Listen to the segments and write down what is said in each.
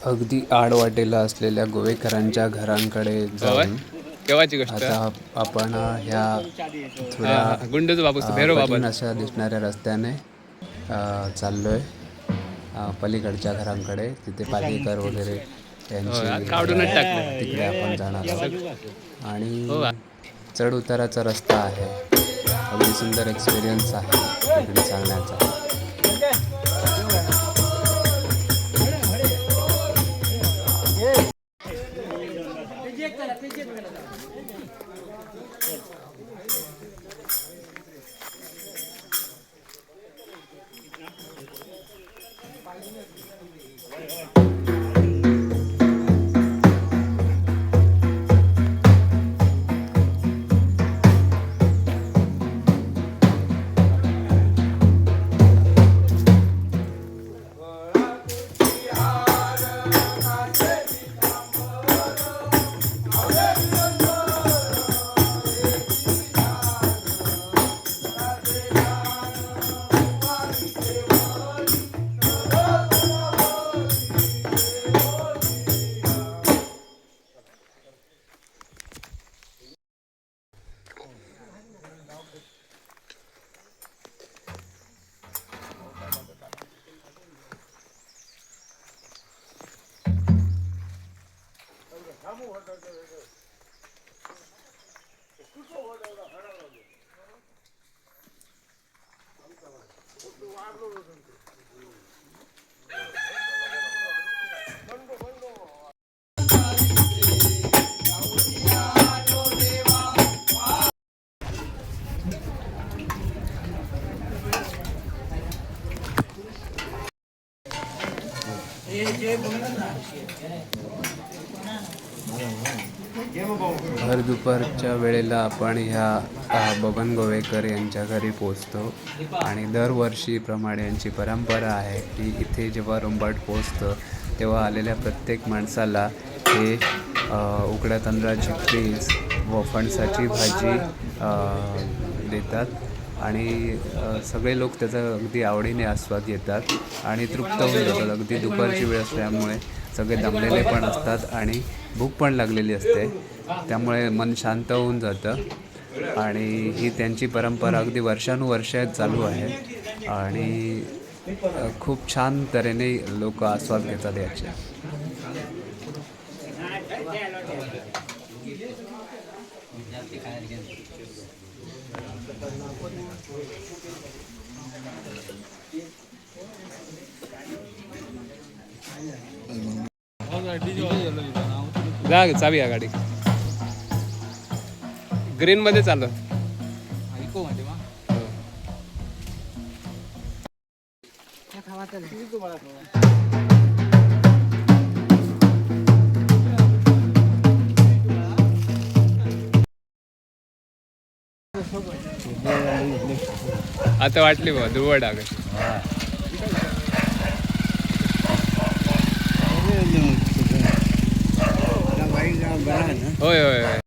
अगदी आडवाटेला असलेल्या गोवेकरांच्या घरांकडे जाऊन आता आपण ह्या थोड्या कठीण अशा दिसणाऱ्या रस्त्याने चाललोय पलीकडच्या घरांकडे. तिथे पालेकर वगैरे यांची तिकडे आपण जाणार आहोत आणि चढ उताराचा रस्ता आहे. अगदी सुंदर एक्सपिरियन्स आहे तिकडे चालण्याचा. भर दुपारच्या वेळेला आपण ह्या बबन गोवेकर यांच्या घरी पोचतो आणि दरवर्षीप्रमाणे यांची परंपरा आहे की इथे जेव्हा रुंबाट पोचतं तेव्हा आलेल्या प्रत्येक माणसाला हे उकड्या तांदळाची पेज व फणसाची भाजी देतात आणि सगळे लोक त्याचा अगदी आवडीने आस्वाद घेतात आणि तृप्त होऊन जातात. अगदी दुपारची वेळ असल्यामुळे सगळे दमलेले पण असतात आणि भूक पण लागलेली असते, त्यामुळे मन शांत होऊन जातं आणि ही त्यांची परंपरा अगदी वर्षानुवर्ष चालू आहे आणि खूप छान तऱ्हेने लोक आस्वाद घेतात याचे. जा चावी या गाडी ग्रीन मध्ये चालू आता वाटली बा ध्रुव डाग होय होय होय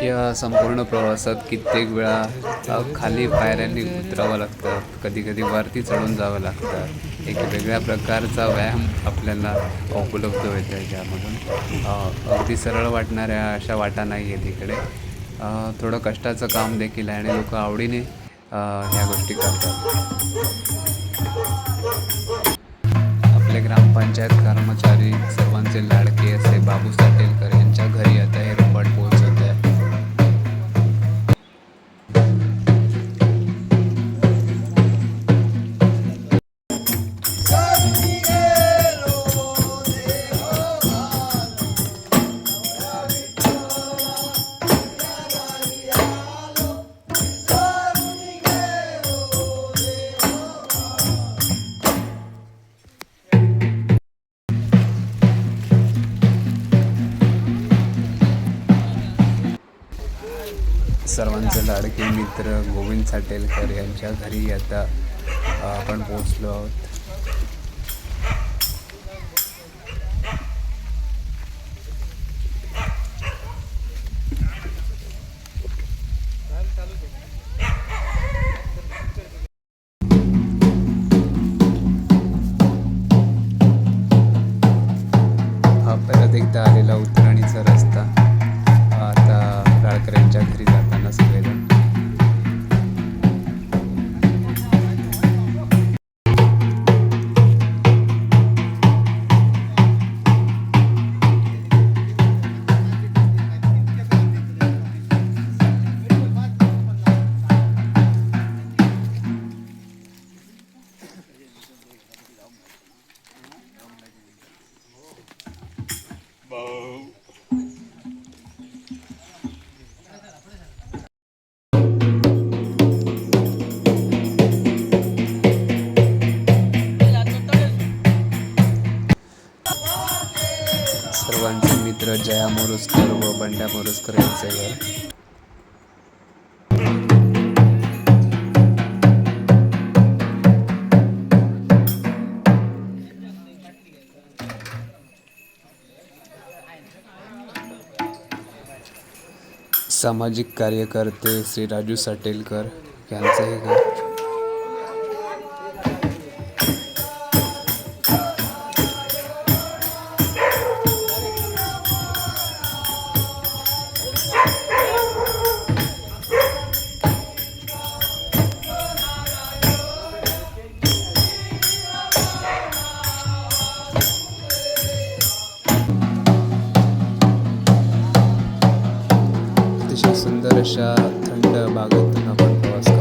या संपूर्ण प्रवासात कित्येक वेळा खाली पायऱ्यांनी उतरावं लागतं, कधी कधी वरती चढून जावं लागतं. एक वेगळ्या प्रकारचा व्यायाम आपल्याला उपलब्ध होतो आहे ज्यामधून अगदी सरळ वाटणाऱ्या अशा वाटा नाही आहेत इकडे. थोडं कष्टाचं काम देखील आहे आणि लोक आवडीने ह्या गोष्टी करतात. आपले ग्रामपंचायत कर्मचारी सर्वांचे लाडके असे बाबू साटेलकर यांच्या घरी आता हे रोबोट पोहोचत आहे. सर्वांचे लाडके मित्र गोविंद साटेलकर यांच्या घरी आता आपण पोहोचलो आहोत. हा परत एकदा आलेला उतरणीचा रस्ता. आता राळकर यांच्या घरी जाताना सगळेजण सर्वांचे मित्र जया मोरुसकर व बंड्या मोरुसकर यांचे घर. सामाजिक कार्यकर्ते श्री राजू साटेलकर यांचे हे घर. अतिशय सुंदर अशा थंड बागेतून आपण प्रवास